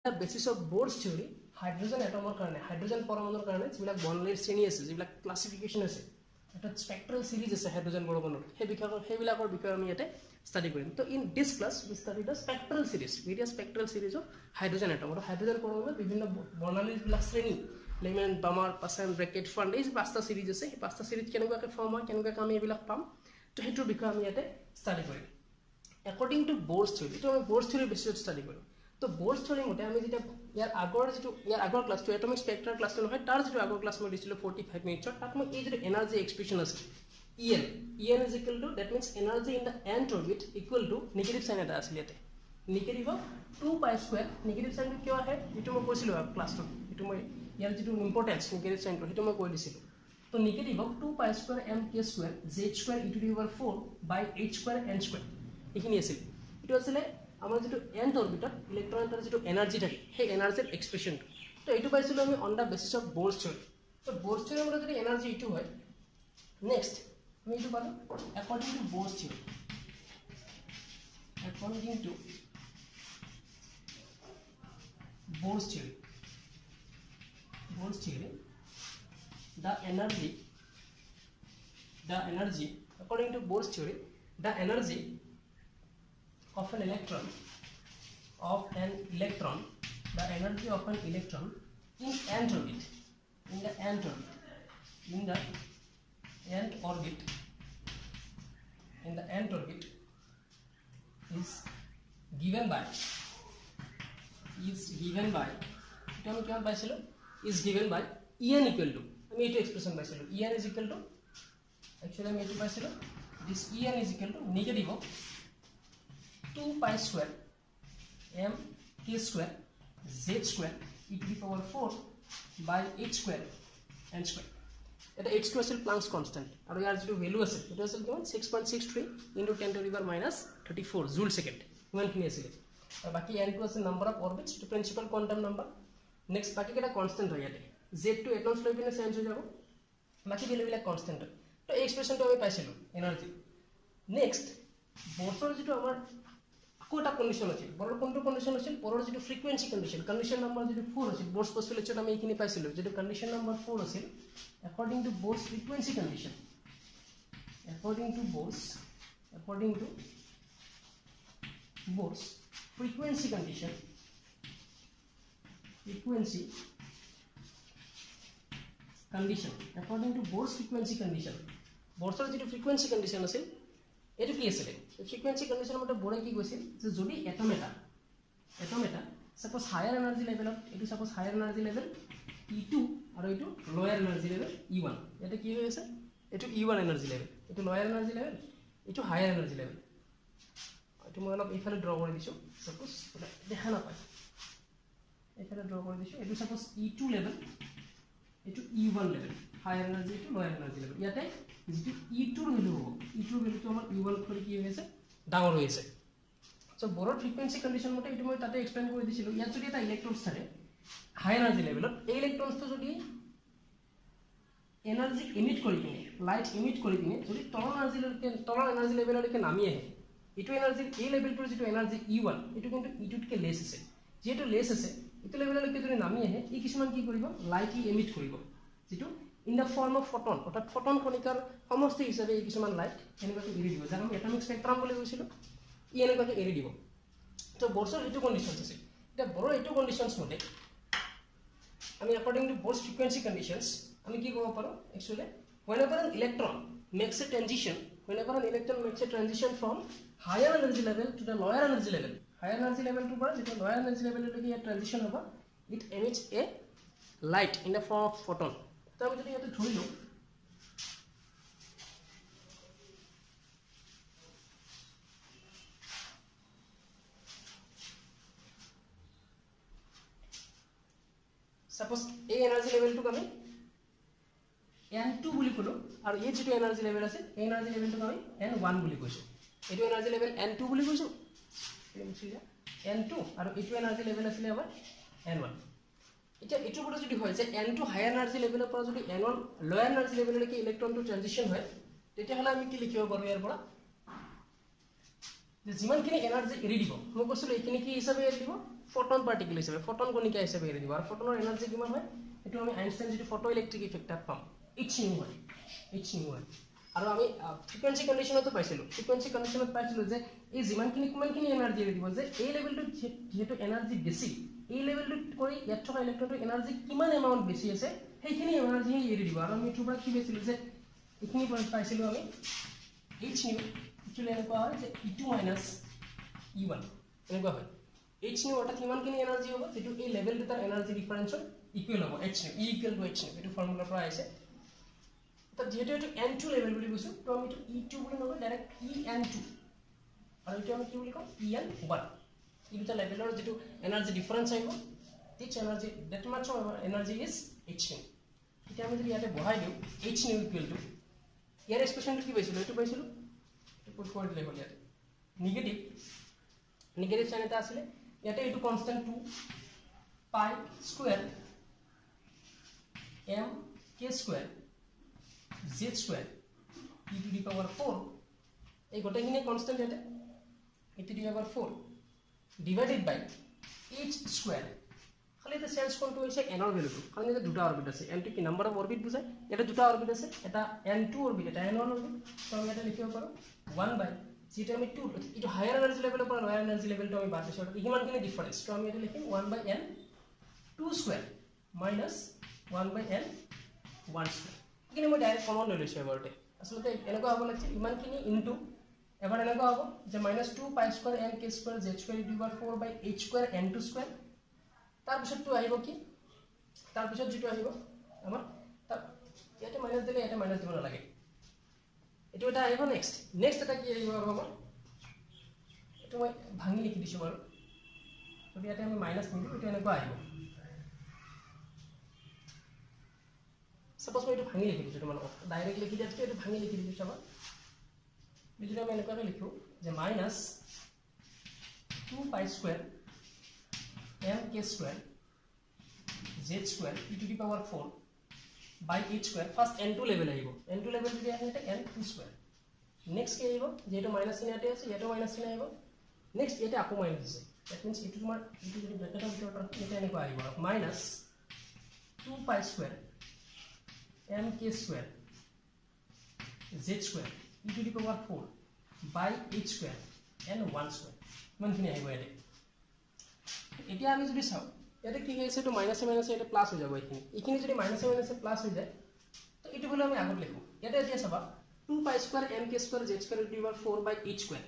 basis of বোৰস theory hydrogen এটমৰ কাৰণে hydrogen পৰমাণুৰ কাৰণে যিবিলাক বৰ্ণালীৰ শ্ৰেণী আছে যিবিলাক ক্লাসিফিকেশন আছে এটা স্পেক্ট্ৰাল সিৰিজ আছে হাইড্ৰোজেন পৰমাণুৰ সেইবিলাকৰ বিষয়ে আমি ইয়াতে স্টাডি কৰিম তো in this class we study the spectral series various spectral series of hydrogen atom আৰু হাইড্ৰোজেন পৰমাণুৰ বিভিন্ন বৰ্ণালীৰ বিলাক শ্ৰেণী লেমেন বামাৰ পাছান ব্ৰেকেট ফান্ড এই পাঁচটা সিৰিজ আছে এই পাঁচটা সিৰিজ কেনেকুৱাকৈ ফৰ্ম হয় কেনেকুৱাকৈ আমি এইবিলাক পাম তো হেতুৰ বিষয়ে আমি ইয়াতে স্টাডি কৰিম according to Bohr's theory তো আমি Bohr's theory বেসিছত স্টাডি কৰিম তো Bohr's theory মতে আমি যেটা ইয়াৰ আগৰ ক্লাসটো এটমিক স্পেক্ট্ৰাল ক্লাসটো নহয় তাৰ যেটো আগৰ ক্লাস মই দিছিলো 45 মিনিটৰ তাত মই এই যে এনাৰ্জি এক্সপ্ৰেশন আছে En is equal to that means energy in the nth orbit equal to negative sign এটা আছিল ইয়াতে negative of 2 pi square negative sign টো কিয় আহে এটো মই কৈছিলো ক্লাসটো এটো মই ইয়াৰ যেটো ইম্পৰ্টেন্স negative sign টো হেটো মই কৈ দিছিলো তো negative of 2 pi square m k square z square e to the power 4 by h square n square এখিনি আছিল এটো আছিল আমাৰ যেটো nth অৰবিটত ইলেক্ট্ৰন এটাৰ যেটো এনাৰ্জি থাকে সেই এনাৰ্জিৰ এক্সপ্রেশন তো এটো পাইছিলো আমি on the basis of Bohr's theory তো Bohr's theory মতে যদি এনার্জি এটো হয় নেক্সট আমি এটো পালো according to Bohr's theory the energy according to Bohr's theory the energy of an electron the energy of an electron in nth orbit is given by En equal to আমি এটো expression পাইছিলো En is equal to actually আমি এটো পাইছিলো this En is equal to negative of 2 pi square m k square z square e to the power 4 by h square n square এটা h square is Planck's constant আৰু ইয়াৰ যেটো value আছে এটা আছিল কিমান 6.63 into 10 to the power minus 34 joule second ইমান খিনি আছিল আৰু বাকি n টো আছে number of orbits to principal quantum number next বাকি কেটা কনস্ট্যান্ট হয় ইয়াতে z টো এটমস লৈ পিনে চেঞ্জ হৈ যাব বাকি ভ্যালুবিলাক কনস্ট্যান্ট হয় তো এই এক্সপ্রেশনটো আমি পাইছিলো এনার্জি নেক্সট বৰ্ষৰ যেটো আমাৰ কোটা কন্ডিশন আছে বড় কোনটো কন্ডিশন আছে বড়ৰ যেটো ফ্রিকোয়েন্সি কন্ডিশন নাম্বার যেটো 4 আছে Bohr's postulate আমি এখিনি পাইছিলো যেটো কন্ডিশন নাম্বার 4 আছে according to Bohr's frequency condition according to Bohr's frequency condition according to Bohr's frequency condition বৰ্ষৰ যেটো ফ্রিকোয়েন্সি কন্ডিশন আছে এটো কি আছে ফ্রিকোয়েন্সি কন্ডিশন মতে বড় কি কৈছিল যে যদি এটম এটা সাপোজ হায়ার এনার্জি লেভেলত এটো suppose higher energy level E2 আৰু এটো লোয়ার এনার্জি লেভেল E1 এটা কি হৈ আছে এটো E1 এনার্জি লেভেল এটো লোয়ার এনার্জি লেভেল এটো হায়ার এনার্জি লেভেল এটো মই অলপ ইফালে ড্ৰ কৰি দিছো সাপোজ দেখা না পায় এফালে ড্ৰ কৰি দিছো এটো সাপোজ E2 লেভেল এটো E1 লেভেল হায়াৰ এনাৰ্জি এটো লোয়াৰ এনাৰ্জি লেভেল ইয়াতে যেটো E2 ৰ ভ্যালু হ'ব E2 ৰ ভ্যালুটো আমাৰ E1 কৰি কি হৈ আছে ডাঙৰ হৈ আছে সো বড়ৰ ফ্ৰিকোয়েন্সি কন্ডিশন মতে এটো মই তাতে এক্সপ্লেইন কৰি দিছিলো ইয়াত যদি এটা ইলেক্ট্ৰন থাকে হাই এনাৰ্জি লেভেলত এই ইলেক্ট্ৰনটো যদি এনাৰ্জি ইমিট কৰি কিনে লাইট ইমিট কৰি কিনে যদি তলৰ এনাৰ্জি লেভেললৈকে নামি আহে এটো এনাৰ্জি এই লেভেলটোৰ যেটো এনার্জি E1 এটো কিন্তু E2 তকে লেস আছে যেটো লেস আছে এটো লেভেললৈকে যদি নামি আহে ই কিছুমান কি কৰিব লাইট ইমিট কৰিব যেটো in the form of photon অৰ্থাৎ ফটন কণিকাৰ সমষ্টি হিচাপে এই কিছুমান লাইট এনেকুৱাকৈ এৰি দিব যাক আমি এটমিক স্পেক্ট্ৰাম বুলি কৈছিলো ই এনেকুৱাকৈ এৰি দিব তো বৰ্ষৰ এটো কন্ডিশনছ আছে এটা বড় এটো কন্ডিশনছ মতে আমি according to Bohr's frequency conditions আমি কি ক'ব পাৰো actually whenever an electron makes a transition from higher energy level to the lower energy level to পৰা যেটো lower energy level লৈকে এই ট্রানজিশন হ'ব it emits a light in the form of photon তো আমি যদি এটা ধৰি লও সাপোজ এই এনাৰ্জি লেভেলটো আমি n2 বুলি কলো আৰু এই যেটো এনার্জি লেভেল আছে এই এনার্জি লেভেলটো আমি n1 বুলি কৈছো এটো এনার্জি লেভেল n2 বুলি কৈছো n2 আৰু এটো এনাৰ্জি লেভেল আছিল আমাৰ n1 এটা এটো বড় যদি হয় যে n2 হাই এনাৰ্জি লেভেলৰ পৰা যদি n1 লো এনাৰ্জি লেভেললৈকে ইলেক্ট্ৰনটো ট্ৰানজিশন হয় তেতিয়া হলে আমি কি লিখিব পাৰো ইয়াৰ পৰা যে যিমানখিনি এনাৰ্জি এৰি দিব মই কৈছিলো এইখিনি কি হিচাপে এৰি দিব ফটন পাৰ্টিকল হিচাপে ফটন কণিকা হিচাপে এৰি দিব আৰু ফটনৰ এনাৰ্জি কিমান হয় এটো আমি আইনষ্টাইন যেটো ফটো ইলেক্ট্ৰিক ইফেক্টত পাম h nu হয় আৰু আমি ফ্ৰিকুৱেন্সি কন্ডিশনতো পাইছিলো ফ্ৰিকুৱেন্সি কন্ডিশনত পাইছিলো যে এই যিমানখিনি কিমানখিনি এনাৰ্জি এৰি দিব যে এই লেভেলটো যেটো এনাৰ্জি বেছি এই লেভেলটো কৰি ইয়াত থকা ইলেক্ট্ৰনটোৰ এনাৰ্জি কিমান এমাউন্ট বেছি আছে সেইখিনি এনাৰ্জি এৰি দিব আৰু আমি এটোৰ পৰা কি পাইছিলো যে এইখিনি পাইছিলো আমি h nu actually এনেকুৱা হয় যে e2 - e1 এনেকুৱা হয় h nu অৰ্থাৎ কিমানখিনি এনাৰ্জি হ'ব যেটো এই লেভেল দুটাৰ এনাৰ্জি ডিফাৰেন্সৰ ইকুৱেল হ'ব h nu e equal to h nu এটো ফৰ্মুলাৰ পৰা আহিছে তো যেহেতু এটো n2 লেভেল বুলি কৈছো তো আমি এটো e2 বুলি নকওঁ ডাইৰেক্ট en2 আৰু এটো আমি কি বুলি কম en1 এই দুটা লেভেলৰ যেটো এনাৰ্জি ডিফাৰেন্স আহিব each energy that much of energy is h nu এতিয়া আমি যদি ইয়াতে বহাই দিও h nu equal to ইয়াৰ এক্সপ্ৰেশনটো কি পাইছিলো এটো পাইছিলো এটো পুট কৰি দিলে হ'ল ইয়াতে নিগেটিভ সাইন এটা আছিল ইয়াতে এটো constant 2 pi square m k square z square e to the power 4 এই গোটেইখিনি কনস্ট্যান্ট ইয়াতে e to the power 4 divided by h square খালি এটা চেঞ্জ কোনটো হৈছে n ৰ ভ্যালুটো কাৰণ এটা দুটা অরবিট আছে n টো কি নাম্বার অফ অরবিট বুজায় এটা দুটা অরবিট আছে এটা n2 অরবিট এটা n1 অরবিট তো আমি এটা লিখিব পাৰো 1 by যেটা আমি 2 এটা হায়াৰ এনাৰ্জি লেভেলৰ পৰা লোয়ার এনার্জি লেভেলটো আমি বাদ দিছো এটা কিমানখিনি ডিফারেন্স তো আমি এটা লিখিম 1 by n 2 square minus 1 by n 1 square এখানে মই ডাইরেক্ট কমন লৈ লৈছো এবাৰতে আসলে এনেকুৱা হ'ব লাগিছে ইমানখিনি ইনটু এবাৰ এনেকুৱা হ'ব যে -2 pi square m k square z square e to the power 4 by h square n2 square তার পিছতটো আহিব কি তার পিছত যেটো আহিব আমাৰ ইয়াতে মাইনাস দিলে ইয়াতে মাইনাস দিব নালাগে এটো এটা আহিব নেক্সট এটা কি আহিব আৰু আমাৰ এটো মই ভাঙি লিখি দিছো বাৰু তো ইয়াতে আমি মাইনাস নিদিও এটো এনেকুৱা আহিব সাপোজ মই এটো ভাঙি লিখি দিছো তোমালোকক ডাইৰেক্ট লিখি দিছো এটো ভাঙি লিখি দিছো চাবা যদি আমি এনেকুৱাকে লিখো যে -2 pi square m k square z square e to the power 4 by h square first n2 level আহিব n2 level যদি আহে এটা n2 square next কি আহিব যেটো মাইনাস চিহ্ন আছে ইয়াটো মাইনাস চিহ্ন আহিব next এটা আকৌ মাইনাস দিছে that means এটো তোমাৰ এটো যদি ব্ৰ্যাকেটৰ ভিতৰত ৰাখো এটা এনেকুৱা আহিব -2 pi square m k square z square e to the power 4 by h square and 1 square ইমানখিনি আহিব ইয়াতে এতিয়া আমি যদি চাও ইয়াতে কি হৈছে তো মাইনাস মাইনাস এটা প্লাস হৈ যাব এইখিনি যদি মাইনাস মাইনাস প্লাস হৈ যায় তো এটো বলে আমি আগত লিখো ইয়াতে এতিয়া চাবা 2 pi square m k square z square e to the power 4 by h square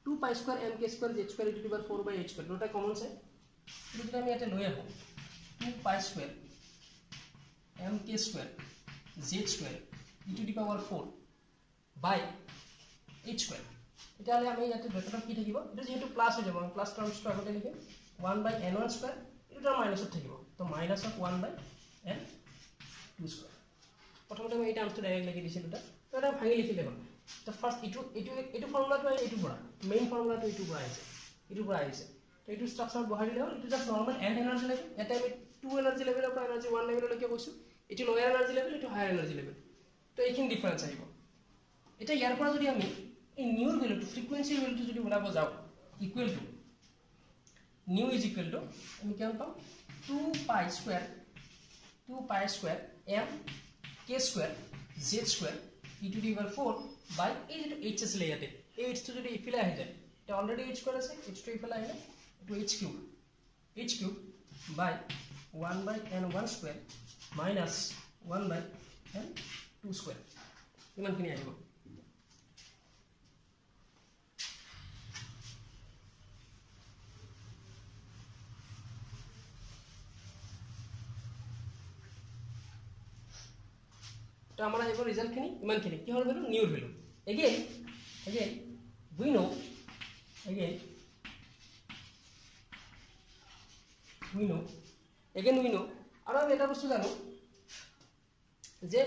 2 pi square m k square z square e to the power 4 by h square দুটা কমন আছে যদি আমি ইয়াতে লৈ আহো 2 pi square m k square z square e to the power 4 by h square এটা হলে আমি ইয়াতে ব্র্যাকেটত কি থাকিব এটা যেহেতু প্লাস হৈ যাব আমি প্লাস টার্মসটো আগতে লিখিম 1 by n1 square এটা মাইনাস থাকিব তো minus of 1 by n2 square প্ৰথমতে মই এই টার্মসটো ডাইরেক্ট লিখি দিছিলো তো এটা ভাঙি লিখিলে হ'ল তো ফার্স্ট এটো ফর্মুলাটো এটো পৰা মেইন ফৰ্মুলাটো এটো পৰা আহিছে তো এটো স্ট্রাকচার বহাই দিলে হ'ল এটো just normal and energy level এটা আমি 2 এনার্জি লেভেলৰ পৰা এনাৰ্জি 1 লেভেললৈকে কৈছো এটো লোয়াৰ এনাৰ্জি লেভেল এটো হায়াৰ এনাৰ্জি লেভেল তো এইখিনি ডিফাৰেন্স আহিব এটা ইয়াৰ পৰা যদি আমি এই নিউৰ ভ্যালুটো ফ্রিকোয়েন্সি ভ্যালুটো যদি ওলাব যাও equal to nu is equal to আমি কি পাম 2 pi square m k square z square e to the power 4 by এই যেটো h আছে ইয়াতে এই h তো যদি ইফালে আহি যায় এটা অলরেডি h স্কয়ার আছে h তো ইফালে আহিলে এটো h cube by 1 by n1 square minus 1 by n2 square ইমানখিনি আহিব তো আমরা এবার রিজাল্ট খিনি ইমানখিনি কি হল ভ্যালু নিউর ভ্যালু again we know আৰু আমি এটা বস্তু জানো যে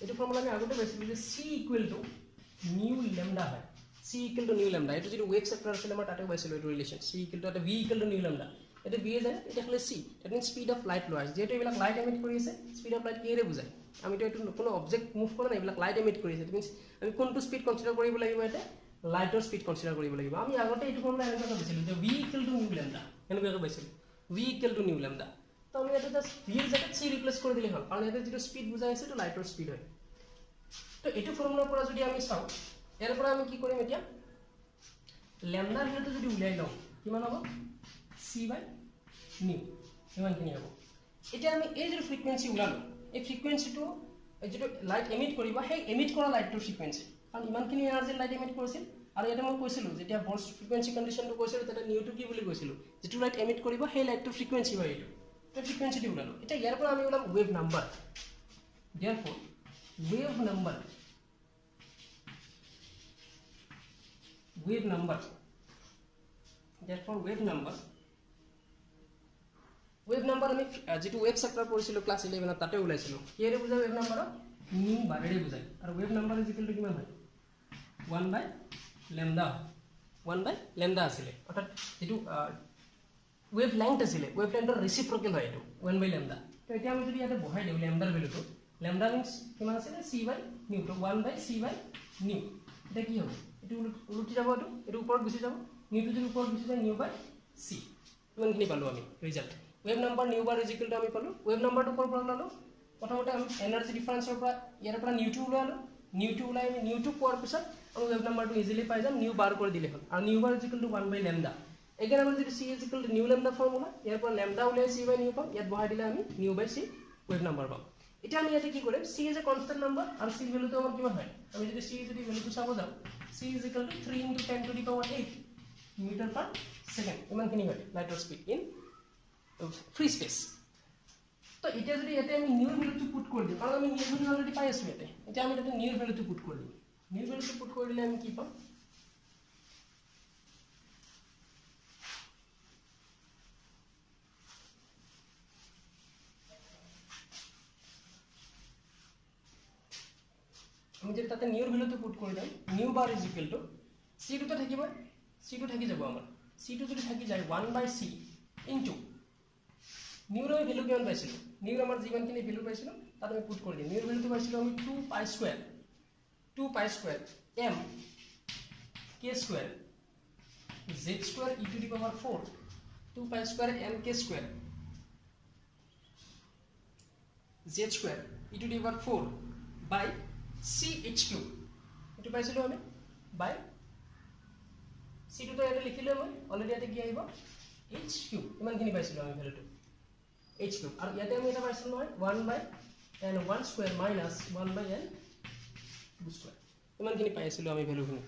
এটো ফর্মুলা আমি আগতে পাইছিলো যে c equal to nu lambda হয় c equal to nu lambda এটো যদি ওয়েভ সেক্টর আছিল আমাৰ তাতে পাইছিলো এটো রিলেশন c equal to এটা v equal to nu lambda এটা v এ যায় এটা হলে c that means speed of light লোৱা আছে যেটো এইবিলাক লাইট এমিট কৰি আছে speed of light কিৰে বুজায় আমি তো এটো কোনো অবজেক্ট মুভ কৰা নাই এইবিলাক লাইট এমিট কৰি আছে that means আমি কোনটো স্পিড কনসিডাৰ কৰিব লাগিব এটা লাইটৰ স্পীড কনসিডাৰ কৰিব লাগিব আমি আগতে এইটো ফৰ্মুলা এনেকৈ পাইছিলো যে v = নিউ লেমডা এনেকৈ পাইছিলো v = নিউ লেমডা তো আমি এটা জাস্ট v এর জায়গায় c ৰিপ্লেস কৰি দিলে হ'ল কাৰণ এটা যেটো স্পীড বুজাই আছে তো লাইটৰ স্পীড হয় তো এইটো ফৰ্মুলাৰ পৰা যদি আমি চাও এৰ পৰা আমি কি কৰিম এতিয়া ল্যামডা ভ্যালুটো যদি উলাই লও কিমান হ'ব c/নিউ কিমান কিনি হ'ব এতিয়া আমি এই যে ফ্ৰিকোয়েন্সি উলালো এই ফ্ৰিকোয়েন্সিটো যেটো লাইট এমিট কৰিব সেই এমিট কৰা লাইটৰ ফ্ৰিকোয়েন্সি কাৰণ ইমানখিনি এনাৰ্জি লাইট এমিট কৰিছিল আৰু এটা মই কৈছিলো যেতিয়া বৰ্স ফ্ৰিকোয়েন্সি কন্ডিশনটো কৈছিলো তেতিয়া নিউটো কি বুলি কৈছিলো যেটো লাইট এমিট কৰিব সেই লাইটৰ ফ্ৰিকোয়েন্সি হয় এইটো তো ফ্ৰিকোয়েন্সিটো উলালো এটা ইয়াৰ পৰা আমি উলাম wave number therefore wave number therefore wave number আমি যেটো ওয়েভ সেক্টর পঢ়িছিলো ক্লাস 11 তাতে উলাইছিলো কিৰে বুজাই ওয়েভ নাম্বাৰ নিউ বাৰেৰে বুজাই আৰু ওয়েভ নাম্বাৰ ইকুয়াল টু কিমান হয় 1/λ আছিল অৰ্থাৎ যেটো ওয়েভ লেংথ আছিল ওয়েভ লেংথৰ ৰেসিপ্ৰকেল হয় এটো 1/λ তো এতিয়া আমি যদি ইয়াতে বহাই দিও ল্যামডাৰ ভ্যালুটো ল্যামডা মিন্স কিমান আছিল c/নিউ তো 1/c/নিউ এটা কি হ'ব এটো উলটি যাব এটো ওপৰত গুছি যাব নিউটো যদি ওপৰত গুছি যায় নিউ/c ইমানখিনি পালো আমি result wave number new bar is equal two আমি পালো ওয়েভ নাম্বাৰটো কোৰ পৰা ললো প্ৰথমতে আমি এনাৰ্জি ডিফাৰেন্সৰ পৰা ইয়াৰ পৰা নিউটো উলালো নিউটো উলাই আমি নিউটো পোৱাৰ পিছত আমি ওয়েভ নাম্বাৰটো ইজিলি পাই যাম নিউ বাৰ কৰি দিলে হ'ল আৰু nu bar is equal to 1/λ again আমি যদি c is equal to nu lambda formula ইয়াৰ পৰা ল্যামডা উলাই c/নিউ পাম ইয়াত বহাই দিলে আমি নিউ/c ওয়েভ নাম্বার পাম এটা আমি ইয়াতে কি কৰিম c is a constant number আৰু c ভ্যালুটো আমাৰ কিমান হয় আমি যদি c যদি ভ্যালুটো চাব যাও c is equal to 3 * 10⁻8 metre per second ইমানখিনি হয় লাইটৰ স্পীড ইন ফ্ৰী স্পেস তো এটা যদি ইয়াতে আমি নিউ ভ্যালুটো পুট কৰি দিও কাৰণ আমি নিউ ভ্যালু অলৰেডি পাই আছো ইয়াতে এটা আমি তাতে নিউ ভ্যালুটো পুট কৰি দিম নিউ ভ্যালুটো পুট কৰি দিলে আমি কি পাম আমি যদি তাতে নিউৰ ভ্যালুটো পুট কৰি দিম new bar is equal two c টো তো থাকিব c টো থাকি যাব আমাৰ c টো যদি থাকি যায় 1/c ইনটু নিউৰ ভ্যালু কিমান পাইছিলো নিউৰ আমাৰ যিমানখিনি ভ্যালু পাইছিলো তাত আমি পুট কৰি দিম নিউৰ ভ্যালুটো পাইছিলো আমি 2π² m k² z² e⁻4 2π² m k² z² e⁻4 by ch³ এটো পাইছিলো আমি বাই c টো তো এটা লিখিলে মই অলৰেডি এটা কি আহিব h³ ইমানখিনি পাইছিলো আমি ভ্যালুটো h³ আৰু ইয়াতে আমি এটা পাইছিলো নহয় 1/n1² minus 1/n2² ইমানখিনি পাইছিলো আমি ভ্যালুখিনি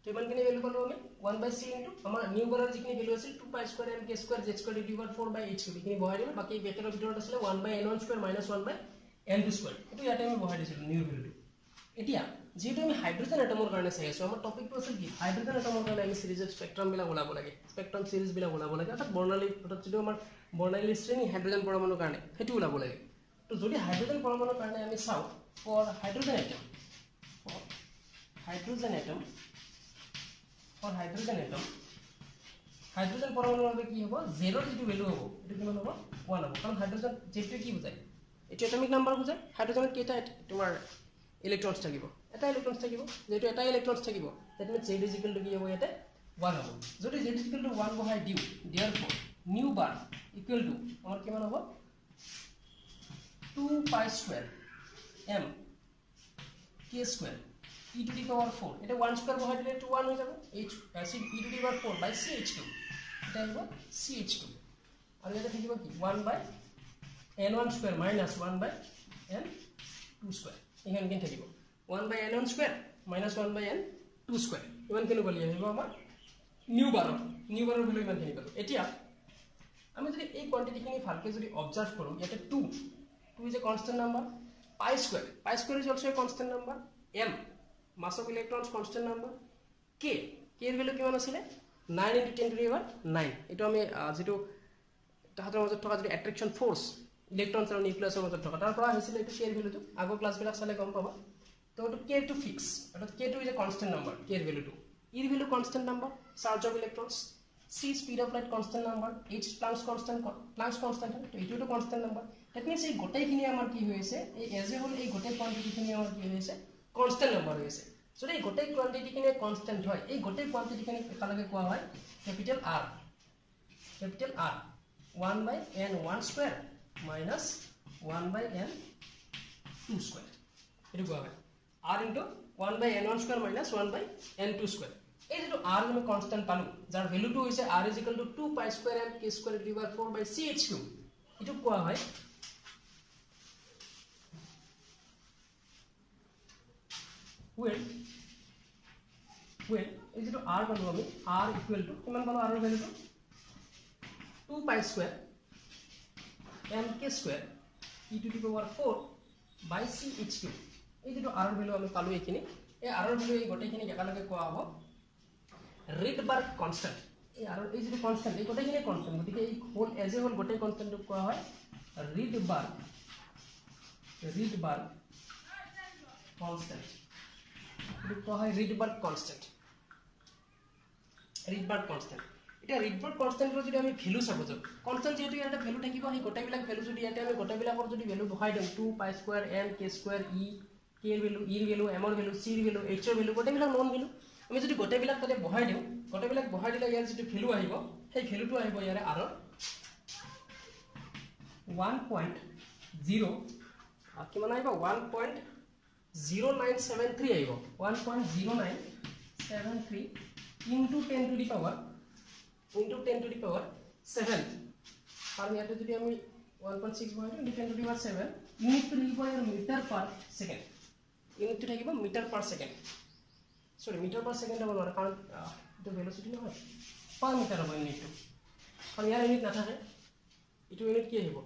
তো ইমানখিনি ভ্যালু পালো আমি 1/c ইনটু আমাৰ নিউ বাৰৰ যিখিনি ভ্যালু আছিল 2π² m k² z² e⁻4 by h³ ইখিনি বহাই দিলো বাকি ব্ৰেকেটৰ ভিতৰত আছিল 1/n1² minus 1/n2² এটো ইয়াতে আমি বহাই দিছিলো নিউ ভ্যালুটো এতিয়া যেটো আমি হাইড্ৰোজেন এটমৰ কাৰণে চাই আছো আমাৰ টপিকটো আছে কি হাইড্ৰোজেন এটমৰ কাৰণে আমি সিৰিজৰ স্পেক্ট্ৰাম বিলা ওলাব লাগে স্পেক্ট্ৰাম সিৰিজ বিলা ওলাব লাগে অৰ্থাৎ বৰ্ণালী অৰ্থাৎ যেটো আমাৰ বৰ্ণালী শ্ৰেণী হাইড্ৰোজেন পৰমাণুৰ কাৰণে হেতু ওলাব লাগে তো যদি হাইড্ৰোজেন পৰমাণুৰ কাৰণে আমি চাও ফৰ হাইড্ৰোজেন এটম হাইড্ৰোজেন পৰমাণুৰ বাবে কি হ'ব 0 যেটো ভ্যালু হ'ব এটো কিমান হ'ব 1 হ'ব কাৰণ হাইড্ৰোজেন যেটো কি বুজায় এটো এটমিক নাম্বাৰ বুজায় হাইড্ৰোজেনৰ কেইটা তোমাৰ ইলেক্ট্ৰনছ থাকিব এটা ইলেক্ট্ৰনছ থাকিব যেটো এটা ইলেক্ট্ৰনছ থাকিব that means z is equal two কি হ'ব ইয়াতে 1 হ'ব যদি z ইজ ইকুয়াল টু 1 বহাই দিও therefore new bar equal to আমাৰ কিমান হ'ব 2π² m k² e⁻4 এটা 1² বহাই দিলে 2 1 হৈ যাব h e⁻4 by ch³ এটা হ'ব ch² আৰু এটা থাকিব কি 1/n1² minus 1/n2² ইমান কিন থাকিব 1/n1² minus 1/n2² ইমান কিন গলি আহিব আমাৰ নিউ বাৰৰ ভ্যালু ইমান কিন পালো এতিয়া আমি যদি এই কোয়ান্টিটিখিনি ভালকে যদি অবজার্ভ কৰো ইয়াতে 2 is a constant number π² is also a constant number m mass of electrons constant number k এর ভ্যালু কিমান আছিল 9 * 10⁹ এটো আমি যেটো তাহাতৰ মাজত থকা যদি অ্যাট্ৰাকশন ফোৰ্স ইলেক্ট্ৰনছ আৰু নিউক্লিয়াছৰ মাজত থকা তাৰ পৰা হৈছিল এটো k এৰ ভ্যালুটো আগৰ ক্লাস বিলাক চালে গম পাবা তো এটো k টু ফিক্স অর্থাৎ k2 is a constant number k এর ভ্যালুটো এর value constant number charge of electrons c speed of light constant number h Planck's constant তো এটো তো constant number that means এই গোটেইখিনি আমাৰ কি হৈছে এই এজ এ হোল এই গোটেই কোয়ান্টিটিখিনি আমাৰ কি হৈছে কনষ্টেণ্ট নম্বৰ হৈ আছে যদি এই গোটেই কোৱান্টিটিখিনি কনষ্টেণ্ট হয় এই গোটেই কোৱান্টিটিখিনি একালগে কোৱা হয় capital R 1/n1 square minus 1/n 2 square এটো কোৱা হয় R into 1/n1 square minus 1/n2 square এই যেটো R আমি কনষ্টেণ্ট পালো যাৰ ভ্যালুটো হৈছে R = 2 pi square m k square divided by 4 by ch cube এটো কোৱা হয় when এই যেটো R পালো আমি R equal to কিমান পালো R এর ভ্যালুটো 2 pi square m k square e to the power 4 by c h cube এই যেটো R এর ভ্যালু আমি পালো এইখিনি এই R এর ভ্যালু এই গোটেইখিনি একালগে কোৱা হ'ব রিডবার্গ কনস্ট্যান্ট এই আর এই যেটো কনস্ট্যান্ট এই গোটেইখিনি কনস্ট্যান্ট গতিকে এই হোল এজ এ হোল গোটেই কনস্ট্যান্টক কোৱা হয় ৰিডবাৰ্গ কনস্ট্যান্ট এটো কোৱা হয় ৰিডবাৰ্গ কনস্ট্যান্ট এটা ৰিডবাৰ্গ কনস্ট্যান্টৰ যদি আমি ভ্যালু চাব যাও কনস্ট্যান্ট যেটো ইয়াতে ভ্যালু থাকিব সেই গোটেইবিলাক ভ্যালু যদি ইয়াতে আমি গোটেইবিলাকৰ যদি ভ্যালু বহাই দিও 2 pi square m k square e k এর ভ্যালু e এর ভ্যালু m এর ভ্যালু c এর ভ্যালু h এর ভ্যালু গোটেইবিলাক নন ভ্যালু আমি যদি গোটেইবিলাক তাতে বহাই দিও গোটেইবিলাক বহাই দিলে ইয়াৰ যেটো ভ্যালু আহিব সেই ভ্যালুটো আহিব ইয়াৰে r 1.0 আর কিমান আহিব 1.0973 আহিব 1.0973 into 10 to the power 7 কারণ ইয়াতে যদি আমি 1.6 বহাই দিও 10 to the power 7 ইউনিট টু লিখিব ইয়াৰ মিটাৰ পাৰ সেকেন্ড ইউনিট টু থাকিব metre per second sorry metre per second হবো না কাৰণ এটা ভেলোসিটি নহয় পাৰ মিটাৰ হবে ইউনিটটো কাৰণ ইয়াৰ ইউনিট নাথাকে এটো ইউনিট কি আহিব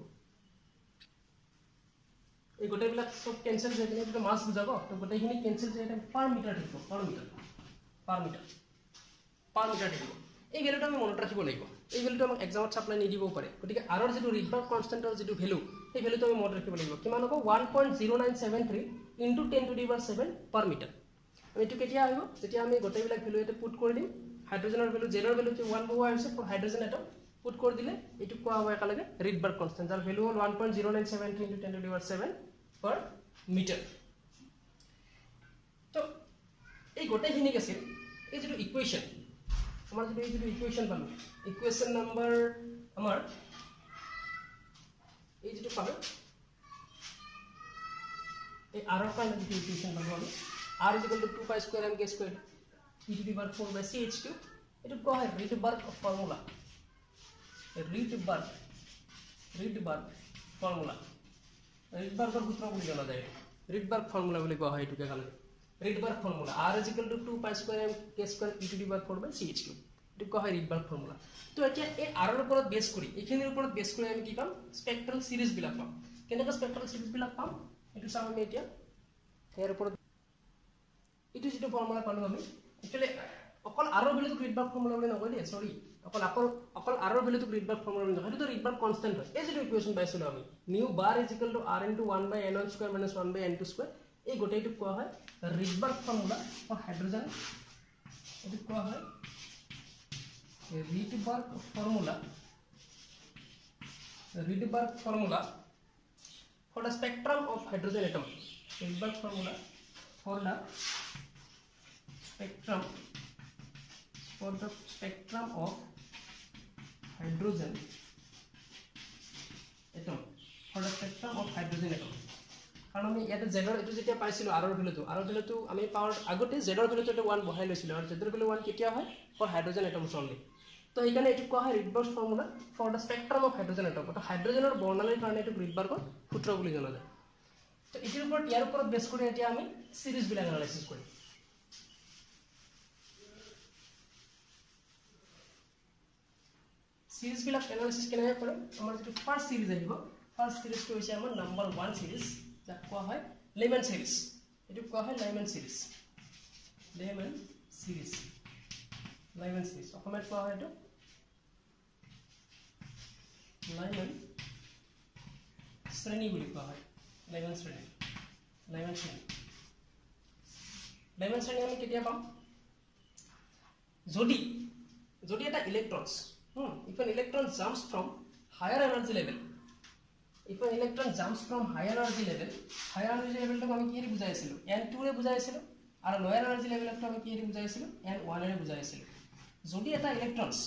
এই গোটেইবিলাক সব ক্যান্সেল হৈ গ'লে এটা মাস বুজাব তো গোটেইখিনি ক্যান্সেল হৈ এটা পার মিটার থাকিব পার মিটার থাকিব এই ভ্যালুটো আমি মনত ৰাখিব লাগিব এই ভ্যালুটো আমাক এক্সামত সাপ্লাই নি দিব পাৰে গতিকে r ৰ যেটো ৰিডবাৰ্গ কনস্ট্যান্টৰ যেটো ভ্যালু এই ভ্যালুটো আমি মনত ৰাখিব লাগিব কিমান হ'ব 1.0973 into 10 to the power 7 per meter আমি এটো কেতিয়া আহিব যেতিয়া আমি গোটেইবিলাক ভ্যালু এতে পুট কৰি দিম হাইড্ৰোজেনৰ ভ্যালু জেডৰ ভ্যালু 1 বহোৱা হৈছে ফৰ হাইড্ৰোজেন এটম পুট কৰি দিলে এটো কোৱা হয় একালগে ৰিডবাৰ্গ কনস্ট্যান্ট যাৰ ভ্যালু হ'ল 1.0973 into 10 to the power 7 per meter তো এই গোটেইখিনি আছে এই যেটো ইকুয়েশন আমার যদি এই যেটো ইকুয়েশন পালো ইকুয়েশন নাম্বার আমার এই যেটো পালো এই r এর কারণে যেটো ইকুয়েশন পালো আমি r = 2 pi square m k square e to the power 4 by c h cube এটা কোয়া হয় রিডবার্গ ফর্মুলা রিডবার্গের সূত্র বলি জানা যায় রিডবার্গ ফর্মুলা বলি কোয়া হয় এটুকে কালে Rydberg formula r = 2 pi square m k square e to the power 4 by c h cube এটু কোয়া হয় রিডবার্গ ফর্মুলা তো এতিয়া এই r এর উপর বেস করি এখানের উপর বেস করে আমি কি পাম স্পেক্ট্রাল সিরিজ বিলাক পাম কেনেকা স্পেক্ট্রাল সিরিজ বিলাক পাম এটু চাও আমি এতিয়া এর উপর এটু যেটো ফর্মুলা পালো আমি একচুয়ালি অকল r এর ভ্যালুটো রিডবার্গ ফর্মুলা বলি নকয় দে সরি অকল r এর ভ্যালুটো রিডবার্গ ফর্মুলা বলি নকয় এটো রিডবার্গ কনস্ট্যান্ট হয় এই যেটো ইকুয়েশন পাইছিল আমি new bar = r into 1/n1 square minus 1/n2 square এই গোটেইটো কোৱা হয় ৰিডবাৰ্গ ফৰ্মুলা ফৰ হাইড্ৰোজেন এটো কোৱা হয় Rydberg formula for the spectrum of hydrogen atom Rydberg formula for the spectrum of hydrogen atom কারণ আমি ইয়াতে z এর এটো যেতিয়া পাইছিল r এর ভ্যালুটো আমি পাওয়ার আগতে z এর ভ্যালুটো 1 বহাই লৈছিল আর z এর ভ্যালু 1 কেতিয়া হয় ফর হাইড্রোজেন এটমস অনলি তো এইখানে এটো কোৱা হয় Rydberg formula for the spectrum of hydrogen atom তো হাইড্ৰোজেনেৰ বৰ্ণালীৰ কাৰণে এটো ৰিডবাৰ্গৰ সূত্ৰ বুলি জনা যায় তো এটিৰ ওপৰত ইয়াৰ ওপৰত বেস কৰি এতিয়া আমি সিৰিজ বিলাক এনালাইসিস কৰিম সিৰিজ বিলাক এনালাইসিস কেনে কৰে আমাৰ যেটো ফাৰ্স্ট সিৰিজ আহিব ফাৰ্স্ট সিৰিজটো হৈছে আমাৰ নাম্বাৰ 1 সিৰিজ যাক কোৱা হয় লেমন সিৰিজ এটো কোৱা হয় লেমন সিৰিজ অসমত কোৱা হয় এটো লেমন শ্ৰেণী বুলি কোৱা হয় লেমন শ্রেণী আমি কেতিয়া পাম যদি এটা ইলেক্ট্রনস if an electron jumps from higher energy level if an electron jumps from higher energy level to আমি কি বুজাইছিল n2 ৰে বুজাইছিল আৰু lower energy level to আমি কি বুজাইছিল n1 ৰে বুজাইছিল যদি এটা ইলেক্ট্ৰনছ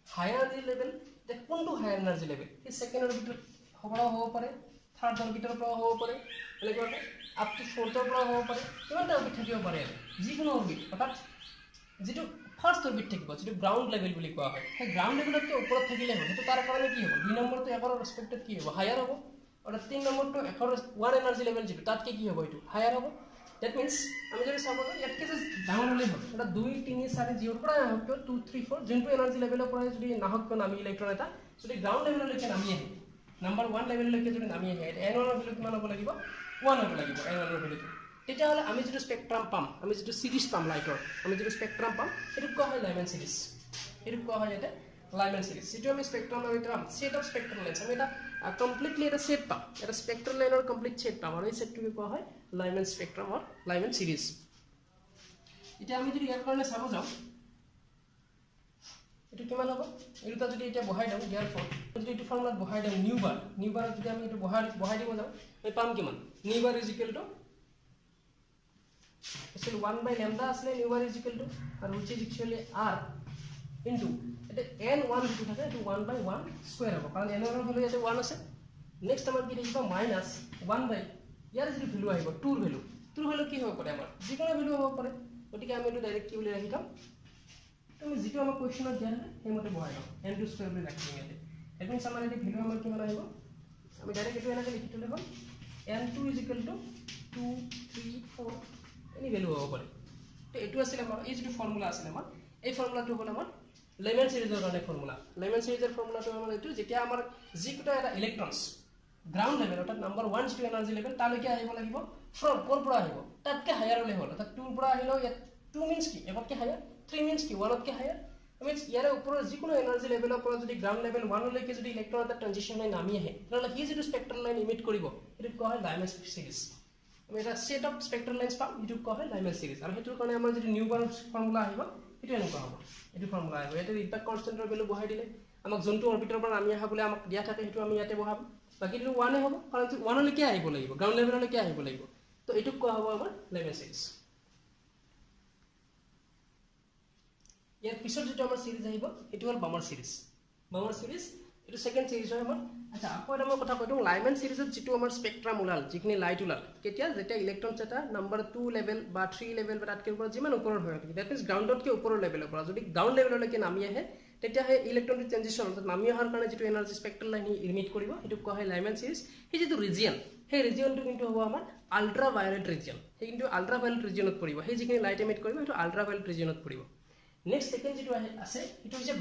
higher energy level তে কোনটো higher energy level এই সেকেন্ড অরবিটাল হ'ব পাৰে থাৰ্ড অৰবিটালৰ পৰা হ'ব পাৰে এলেগতে আপ টু ফোৰ্থৰ পৰা হ'ব পাৰে কিমানটা অৰবিট থাকিব পাৰে যিকোনো অৰবিট অৰ্থাৎ যেটো ফাৰ্স্ট অৰবিট থাকিব যেটো গ্ৰাউন্ড লেভেল বুলি কোৱা হয় সেই গ্ৰাউন্ড লেভেলতকে ওপৰত থাকিলে হয় সেইটো তাৰ কাৰণে কি হ'ব দুই নম্বৰটো একৰ ৰেসপেক্টেড কি হ'ব হায়াৰ হ'ব আৰু তিন নম্বৰটো একৰ ওৱান এনাৰ্জি লেভেল যেটো তাতকে কি হ'ব এটো হায়াৰ হ'ব দ্যাট মিন্স আমি যদি চাব ইয়াতকে যে ডাউন হলে হয় এটা 2 3 4 0 পৰা আহক 2 3 4 যোনটো এনাৰ্জি লেভেলৰ পৰা যদি নাহক নামি ইলেক্ট্ৰন এটা যদি গ্ৰাউন্ড লেভেললৈকে নামি আহে নাম্বাৰ 1 লেভেললৈকে যদি নামি আহে n1 ৰ ভ্যালু কিমান হ'ব লাগিব 1 হ'ব লাগিব n1 ৰ ভ্যালু তেতিয়া হলে আমি যেটো স্পেকট্ৰাম পাম আমি যেটো সিৰিজ পাম লাইটৰ আমি যেটো স্পেকট্ৰাম পাম এটো কোৱা হয় লাইমেন সিৰিজ এটো কোৱা হয় এটা লাইমেন সিরিজ যেটো আমি স্পেকট্রাম আমি পাম সেট অফ স্পেকট্রাল লাইনস আমি এটা কমপ্লিটলি এটা সেট পাম এটা স্পেকট্রাল লাইনৰ কমপ্লিট সেট পাম আৰু এই সেটটোকে কোৱা হয় লাইমেন স্পেকট্ৰাম অৰ লাইমেন সিৰিজ এটা আমি যদি ইয়াৰ কাৰণে চাব যাও এটো কিমান হ'ব এটো যদি এটা বহাই দাও ইয়াৰ ফৰ যদি এটো ফৰ্মুলাত বহাই দাও নিউ বাৰ যদি আমি এটো বহাই দিব যাও আমি পাম কিমান new bar is equal to actually 1 by lambda asle nu bar is equal to and which is actually r into it n1 যেটো থাকে এটো 1 by 1 স্কয়ার হ'ব কাৰণ n1 ৰ ভ্যালু আছে 1 আছে নেক্সট আমাৰ কি থাকিব মাইনাস 1 by ইয়াৰ যেটো ভ্যালু আহিব 2 ৰ ভ্যালু কি হ'ব পাৰে আমাৰ যিকোনো ভ্যালু হ'ব পাৰে গতিকে আমি এটো ডাইৰেক্ট কি বুলি ৰাখি থম তুমি যেটো আমাৰ কোৱেশ্চনত দিয়া আছে হেমতে বহাই দাও n2 স্কয়াৰ বুলি ৰাখি দিম ইয়াতে এটো মিন্স আমাৰ এটো ভ্যালু আমাৰ কিমান আহিব আমি ডাইৰেক্ট এটো এনেকৈ লিখি থলে হ'ল n2 is equal to 2 3 4 any value হ'ব পাৰে তো এটো আছিল আমাৰ এই যে ফৰ্মুলা আছিল আমাৰ এই ফৰ্মুলাটো হ'ল আমাৰ লেমেন সিৰিজৰ কাৰণে ফৰ্মুলা লেমেন সিৰিজৰ ফৰ্মুলাটো আমাৰ এটো যেতিয়া আমাৰ যিকোটা এটা ইলেক্ট্ৰনছ গ্ৰাউন্ড লেভেল অৰ্থাৎ নাম্বাৰ 1 যেটো এনাৰ্জি লেভেল তালৈকে আহিব লাগিব ফ্ৰম কোৰ পৰা আহিব তাতকে হায়াৰ হলে হ'ল অৰ্থাৎ 2 পৰা আহিলো 2 মিন্স কি এবতকে হায়াৰ 3 মিন্স কি 1তকে হায়াৰ মিন্স ইয়াৰ ওপৰৰ যিকোনো এনাৰ্জি লেভেলৰ পৰা যদি গ্ৰাউন্ড লেভেল 1 লৈকে যদি ইলেক্ট্ৰন এটা ট্ৰানজিশন লাইন নামি আহে তেতিয়াহ'লে কি যেটো স্পেক্ট্ৰাল লাইন ইমিট কৰিব এটো কোৱা হয় লাইমেন সিৰিজ আমি এটা সেট অফ স্পেক্ট্ৰাল লাইনস পাম এটো কোৱা হয় লাইমেন সিৰিজ আৰু হেতুৰ কাৰণে আমাৰ যেটো নিউ বাৰ ফৰ্মুলা আহিব এটো এনেকুৱা হ'ব এটো ফৰ্মুলা আহিব এটো ইম্প্যাক্ট কনস্ট্যান্টৰ ভ্যালু বহাই দিলে আমাক যোনটো অৰবিটাৰ পৰা নামি আহা বলে আমাক দিয়া থাকে হেতু আমি ইয়াতে বহাম বাকি এটো 1 হ'ব কাৰণ 1 লৈকে আহিব লাগিব গ্ৰাউন্ড লেভেললৈকে আহিব লাগিব তো এটো কোৱা হ'ব আমাৰ লাইমেন সিৰিজ ইয়াৰ পিছত যেটো আমাৰ সিৰিজ আহিব এটো হ'ল বামাৰ সিৰিজ এটো সেকেন্ড সিৰিজ হয় আমাৰ আচ্ছা আকৌ এটা মই কথা কৈতো লাইমেন সিৰিজত যেটো আমাৰ স্পেকট্ৰাম উলাল যিখিনি লাইট উলাল কেতিয়া যেটা ইলেক্ট্ৰনছ এটা নাম্বাৰ 2 লেভেল বা 3 লেভেল বা তাতকে ওপৰত যিমান ওপৰৰ হয় দ্যাট মিন্স গ্ৰাউন্ডতকে ওপৰৰ লেভেলৰ পৰা যদি গ্ৰাউন্ড লেভেললৈকে নামি আহে তেতিয়া হে ইলেক্ট্ৰনিক ট্ৰানজিশন অৰ্থাৎ নামি অহাৰ কাৰণে যেটো এনাৰ্জি স্পেক্ট্ৰাল লাইন ইমিট কৰিব এটো কোৱা হয় লাইমেন সিৰিজ এই যেটো ৰিজিয়ন সেই ৰিজিয়নটো কিন্তু হ'ব আমাৰ আল্ট্ৰা ভায়োলেট ৰিজিয়ন সেই কিন্তু আল্ট্ৰা ভায়োলেট ৰিজিয়নত পৰিব সেই যিখিনি লাইট ইমিট কৰিব এটো আল্ট্ৰা ভায়োলেট ৰিজিয়নত পৰিব নেক্সট সেকেন্ড যেটো আছে এটো হৈছে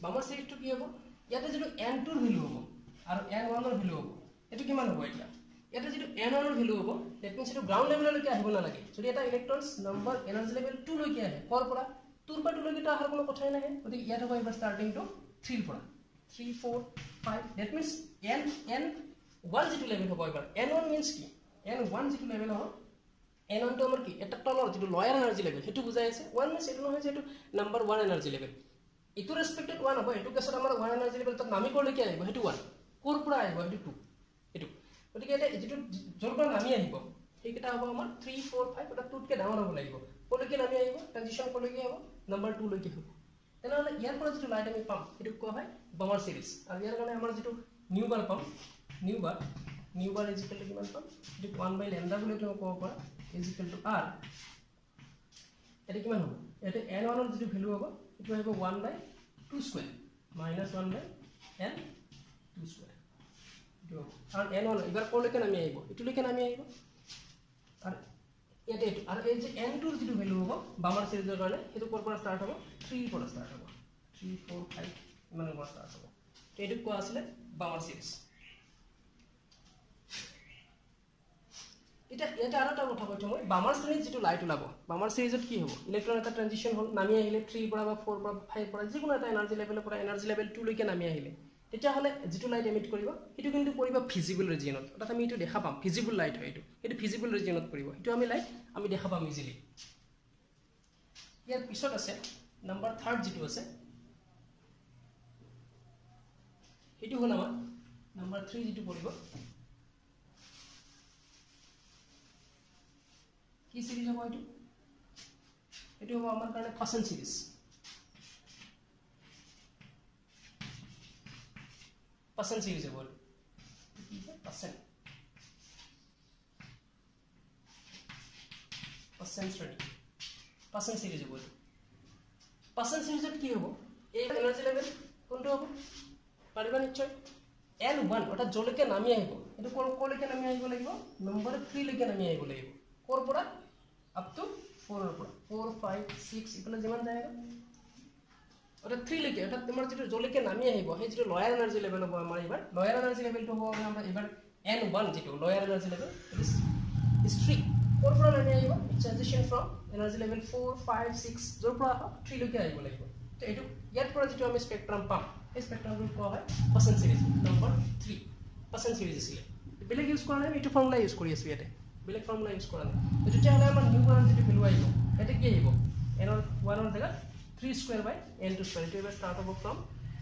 বামাৰ সিৰিজটো কি হ'ব ইয়াতে যেটো n2 ৰ ভ্যালু হ'ব আৰু n1 ৰ ভ্যালু হ'ব এটো কিমান হ'ব এটা ইয়াতে যেটো n1 ৰ ভ্যালু হ'ব দ্যাট মিন্স এটো গ্ৰাউন্ড লেভেললৈকে আহিব না লাগে যদি এটা ইলেক্ট্ৰনছ নাম্বাৰ এনাৰ্জি লেভেল 2 লৈকে আহে কৰ পৰা 2 পৰা 2 লৈকে তো আহাৰ কোনো কথাই নাই গতিকে ইয়াত হ'ব এবাৰ স্টাৰ্টিং টু 3 পৰা 3 4 5 দ্যাট মিন্স n1 যেটো লেভেল হ'ব এবাৰ n1 মিন্স কি n1 যেটো লেভেল হ'ব n1 তো আমাৰ কি এটা তলৰ যেটো লয়াৰ এনাৰ্জি লেভেল হেতু বুজাই আছে 1 মিন্স এটো নহয় যেটো নাম্বাৰ 1 এনাৰ্জি লেভেল ইটো ৰেসপেক্টেড 1 হ'ব এটো কেছত আমাৰ 1 এনাৰ্জি লেভেল তাত নামি কৰলৈকে আহিব হেতু 1 কোৰ পৰা আহিব হেতু 2 এটো গতিকে এটা যেটো জৰ পৰা নামি আহিব সেইটা হ'ব আমাৰ 3 4 5 এটা 2 কে ডাঙৰ হ'ব লাগিব কৰলৈকে নামি আহিব ট্ৰানজিশন কৰলৈকে হ'ব নাম্বাৰ 2 লৈকে হ'ব তেনেহলে ইয়াৰ পৰা যেটো লাইট আমি পাম এটো কোৱা হয় বামাৰ সিৰিজ আৰু ইয়াৰ কাৰণে আমাৰ যেটো নিউ বাৰ পাম new bar is equal to কিমান পাম এটো 1 বাই ল্যামডা বুলি তুমি ক'ব পাৰা ইজ ইকুৱেল টু r এটা কিমান হ'ব এটা n1 ৰ যেটো ভ্যালু হ'ব এটো আহিব 1 by 2 square minus 1 by n 2 square এটো আৰু n1 এবাৰ কৰলৈকে নামি আহিব এটোলৈকে নামি আহিব আৰু ইয়াতে এটো আৰু এই যে n2 ৰ যেটো ভ্যালু হ'ব বামাৰ সিৰিজৰ কাৰণে এটো কৰ পৰা ষ্টাৰ্ট হ'ব 3 পৰা ষ্টাৰ্ট হ'ব 3 4 5 ইমানৰ পৰা ষ্টাৰ্ট হ'ব তো এটো কোৱা আছিল বামাৰ সিৰিজ এটা আৰু এটা কথা কৈছো মই বামাৰ সিৰিজ যেটো লাইট ওলাব বামাৰ সিৰিজত কি হ'ব ইলেক্ট্ৰন এটা ট্ৰানজিশন হ'ল নামি আহিলে 3 পৰা বা 4 পৰা 5 পৰা যিকোনো এটা এনাৰ্জি লেভেলৰ পৰা এনাৰ্জি লেভেল 2 লৈকে নামি আহিলে তেতিয়া হলে যেটো লাইট এমিট কৰিব এটো কিন্তু পৰিব ভিজিবল ৰিজিয়নত অৰ্থাৎ আমি এটো দেখা পাম ভিজিবল লাইট হয় এটো ভিজিবল ৰিজিয়নত পৰিব এটো আমি লাইট আমি দেখা পাম ইজিলি ইয়াৰ পিছত আছে নাম্বাৰ 3 যেটো আছে এটো হ'ল আমাৰ নাম্বাৰ 3 যেটো পৰিব কি সিৰিজ হ'ব এটো হ'ব আমাৰ কাৰণে পাৰ্সন সিৰিজ হ'ব কি পাৰ্সন সিৰিজ হ'ব পাৰ্সন সিৰিজত কি হ'ব এই এনাৰ্জি লেভেল কোনটো হ'ব পাৰিবা নিশ্চয় N1 অৰ্থাৎ জলৈকে নামি আহিব এটো কোলৈকে নামি আহিব লাগিব নম্বৰ 3 লৈকে নামি আহিব লাগিব কোৰ পৰা আপ টু 4 ৰ পৰা 4 5 6 ইফালে যিমান যায় অৰ্থাৎ 3 লৈকে অৰ্থাৎ তোমাৰ যেটো জলৈকে নামি আহিব সেই যেটো লয়াৰ এনাৰ্জি লেভেল হ'ব আমাৰ এবাৰ লয়াৰ এনাৰ্জি লেভেলটো হ'ব আমাৰ এবাৰ N1 যেটো লয়াৰ এনাৰ্জি লেভেল ইজ 3 কোৰ পৰা নামি আহিব ট্ৰানজিশন ফ্ৰম এনাৰ্জি লেভেল 4 5 6 জৰ পৰা 3 লৈকে আহিব লাগিব তো এটো ইয়াৰ পৰা যেটো আমি স্পেক্ট্ৰাম পাম এই স্পেক্ট্ৰামটো কোৱা হয় পাৰ্সন সিৰিজ নম্বৰ 3 পাৰ্সন সিৰিজ আছিল বেলেগ ইউজ কৰা নাই এটো ফৰ্মুলা ইউজ কৰি আছো ইয়াতে বেলেগ ফৰ্মুলা ইউজ কৰা নাই এটো তেতিয়া হলে আমাৰ নিউ বাৰ যেটো ভ্যালু আহিব এটা কি আহিব n অন 1 অন জায়গা 3 স্কয়ার বাই n2 স্কয়ার এটো এবাৰ স্টাৰ্ট হ'ব ফ্ৰম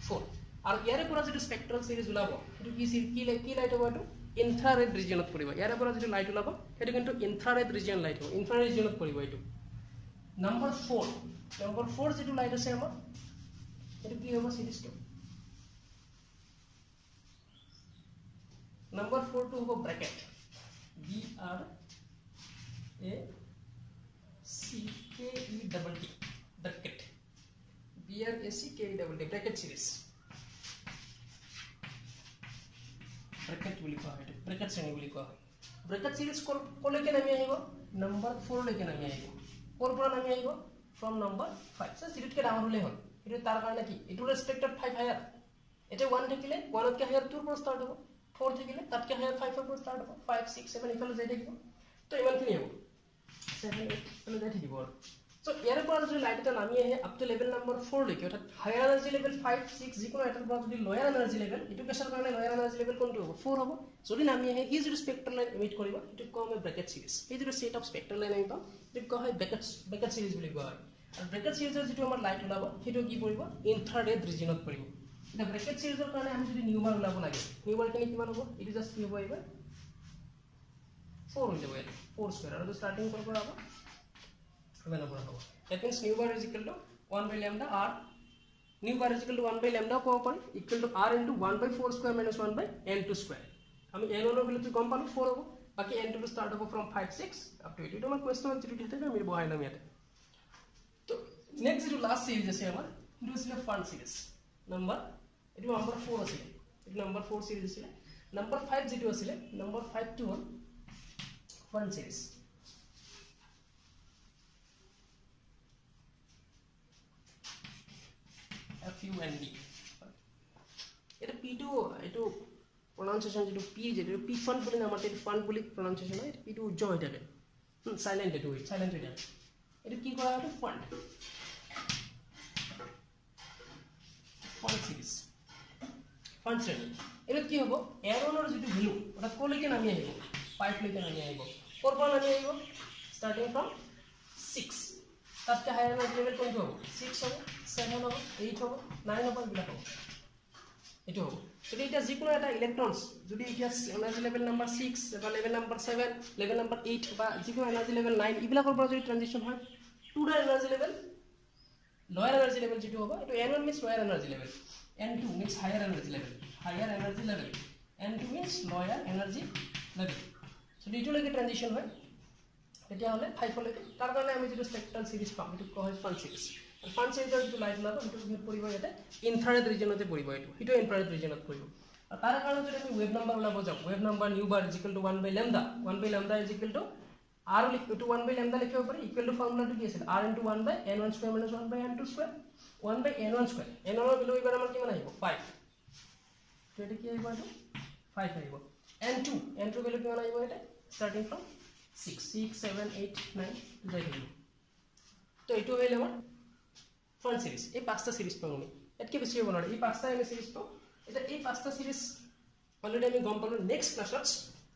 4 আৰু ইয়াৰে পৰা যেটো স্পেক্ট্ৰাল সিৰিজ ওলাব এটো কি লাইট হ'ব এটো ইনফ্ৰাৰেড ৰিজিয়নত পৰিব ইয়াৰে পৰা যেটো লাইট ওলাব এটো কিন্তু ইনফ্ৰাৰেড ৰিজিয়ন লাইট হ'ব ইনফ্ৰাৰেড ৰিজিয়নত পৰিব এটো নম্বৰ 4 যেটো লাইট আছে আমাৰ এটো কি হ'ব সিরিজটো Number 4 to have a bracket B R A C K E double T bracket B R A C K E double T bracket series bracket বুলি কোৱা হয় bracket শ্ৰেণী বুলি কোৱা হয় bracket series কোলৈকে নামি আহিব number 4 লৈকে নামি আহিব কোৰ পৰা নামি আহিব from number 5 so সিৰিজকে ডাঙৰ হলে হ'ল এটো তাৰ কাৰণে কি এটো ৰেসপেক্টেড 5 হায়াৰ এটা 1 থাকিলে 1 তকে হায়াৰ 2 পৰা স্টাৰ্ট হ'ব 4 থাকিলে তাতকে হায়াৰ 5 পৰা স্টাৰ্ট হ'ব 5 6 7 ইফালে যাই থাকিব তো ইমানখিনি হ'ব 7 8 ইফালে যাই থাকিব সো ইয়াৰ পৰা যদি লাইট এটা নামি আহে আপ টু লেভেল নম্বৰ 4 লৈকে অৰ্থাৎ হায়াৰ এনাৰ্জি লেভেল 5 6 যিকোনো এটাৰ পৰা যদি লয়াৰ এনাৰ্জি লেভেল এটো কেছৰ কাৰণে লয়াৰ এনাৰ্জি লেভেল কোনটো হ'ব 4 হ'ব যদি নামি আহে ই যদি স্পেক্ট্ৰাল লাইন ইমিট কৰিব এটো কোৱা হয় ব্ৰেকেট সিৰিজ এই যদি সেট অফ স্পেক্ট্ৰাল লাইন আহিব এটো কোৱা হয় ব্ৰেকেট সিৰিজ বুলি কোৱা হয় আৰু ব্ৰেকেট সিৰিজৰ যেটো আমাৰ লাইট ওলাব হেটো কি পৰিব ইনফ্ৰাৰেড ৰিজিয়নত পৰিব The bracket series of কাৰণে আমি যদি নিউ বাৰ ওলাব লাগে নিউ বাৰ কিনে কিমান হ'ব ইট জাস্ট কি হ'ব এবাৰ 4 হৈ যাব 4 স্কয়াৰ আৰু স্টাৰ্টিং কৰিব হ'ব কিমান হ'ব that means new bar is equal to 1 by lambda r new bar is equal to 1 by lambda ক'ব পাৰি equal to r into 1 by 4 square minus 1 by n2 square আমি n1 ৰ ভ্যালুটো গম পালো 4 হ'ব বাকি n2 to start হ'ব from 5 6 up to 8 এটা আমাৰ কোৱেশ্চন যেটো দিতে আমি বহাই লম ইয়াতে তো নেক্সট যেটো লাস্ট সিরিজ আছে আমাৰ ইটো আছিল ফান সিরিজ নাম্বার এটো নাম্বার 4 আছিল এটো নাম্বার 4 সিরিজ আছিল নাম্বার 5 যেটো আছিল নাম্বার 5 টু 1 ফান series F U N D এটা P2 এটো pronunciation যেটো P যেটো P fund বলি নাম আছে ফান্ড বলি pronunciation হয় P2 উজ্জ হৈ থাকে সাইলেন্ট এটো সাইলেন্ট হৈ থাকে এটা কি কৰা হয় ফান্ড সিৰিজ ফান্ড শ্ৰেণী এটা কি হ'ব এৰনৰ যেটো ভ্যালু ওটা কোলৈকে নামি আহিব 5 লৈকে নামি আহিব 4 পৰা নামি আহিব স্টার্টিং ফ্রম 6 তাতকে হায়ার এনার্জি লেভেল কোনটো হ'ব 6 হ'ব 7 হ'ব 8 হ'ব 9 হ'ব বিলা হ'ব এটো হ'ব যদি এটা যিকোনো এটা ইলেক্ট্ৰনস যদি এটা এনাৰ্জি লেভেল নাম্বাৰ 6 বা লেভেল নাম্বাৰ 7 লেভেল নাম্বাৰ 8 বা যিকোনো এনাৰ্জি লেভেল 9 ইবিলাকৰ পৰা যদি ট্রানজিশন হয় to the energy level lower energy level যেটো হ'ব এটো n1 means lower energy level n2 means higher energy level n2 means lower energy level so এটো লৈকে ট্রানজিশন হয় তেতিয়া হলে 5 লৈকে তাৰ কাৰণে আমি যেটো স্পেক্ট্ৰাল সিৰিজ পাম এটো কোৱা হয় ফান সিৰিজ আৰু ফান সিৰিজৰ যেটো লাইট লাব এটো কি পৰিব ইয়াতে ইনফ্ৰাৰেড ৰিজিয়নতে পৰিব এটো ইনফ্ৰাৰেড ৰিজিয়নত পৰিব আৰু তাৰ কাৰণে যদি আমি ওয়েভ নাম্বার ওলাব যাও wave number new bar is equal two 1 by lambda is equal to r to 1 by lambda লিখিব পাৰি ইকুয়াল টু ফর্মুলাটো কি আছিল r into 1 by n1 square minus 1 by n2 square 1 by n1 square n1 ৰ value এবাৰ আমাৰ কিমান আহিব 5 তো এটা কি আহিব এটো 5 আহিব n2 ভ্যালু কিমান আহিব এটা স্টার্টিং ফ্রম 6 6 7 8 9 যাই থাকিব তো এটো হইল আমাৰ ফান সিৰিজ এই পাঁচটা সিৰিজ পাম আমি এতকে বেছি হ'ব নোৱাৰে এই পাঁচটা আমি সিরিজ পাম এটা এই পাঁচটা সিরিজ অলরেডি আমি গম পালো নেক্সট ক্লাছত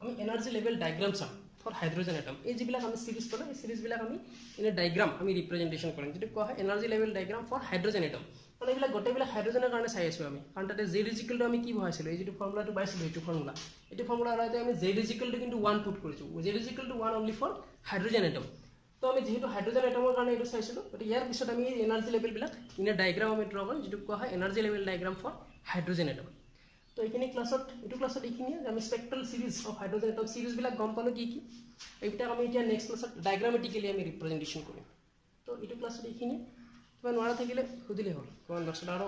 আমি এনার্জি লেভেল ডায়াগ্রাম চাম for hydrogen atom এই যিবিলাক আমি সিরিজ পড়া এই সিরিজ বিলাক আমি ইন ডায়াগ্রাম আমি রিপ্রেজেন্টেশন কৰিম যেটো কোৱা হয় energy level diagram for hydrogen atom মানে এইবিলাক গোটেইবিলাক হাইড্ৰজেনৰ কাৰণে চাই আছোঁ আমি কাৰণ তাতে জেড ইজিকেলটো আমি কি বহাইছিলোঁ এই যিটো ফৰ্মুলাটো পাইছিলোঁ এইটো ফৰ্মুলা ওলাওঁতে আমি জেড ইজিকেলটো কিন্তু 1 পুট কৰিছোঁ জেড ইজিকেলটো 1 অনলি ফৰ হাইড্ৰজেন এটম তো আমি যেহেতু হাইড্ৰজেন এটমৰ কাৰণে এইটো চাইছিলোঁ গতিকে ইয়াৰ পিছত আমি এনাৰ্জি লেভেলবিলাক ইনে ডায়েগ্ৰাম আমি ড্ৰ কৰিম যিটো কোৱা হয় energy level diagram for hydrogen atom তো এইখিনি ক্লাছত এইখিনিয়ে আমি spectral series of hydrogen atom সিৰিজবিলাক গম পালোঁ কি এইবিলাক আমি এতিয়া নেক্সট ক্লাছত ডায়েগ্ৰামেটিকেলি আমি ৰিপ্ৰেজেণ্টেশ্যন কৰিম তো এইটো ক্লাছত এইখিনিয়ে কিবা নোৱাৰা থাকিলে সুধিলেই হ'ল কমেণ্ট বক্সত আৰু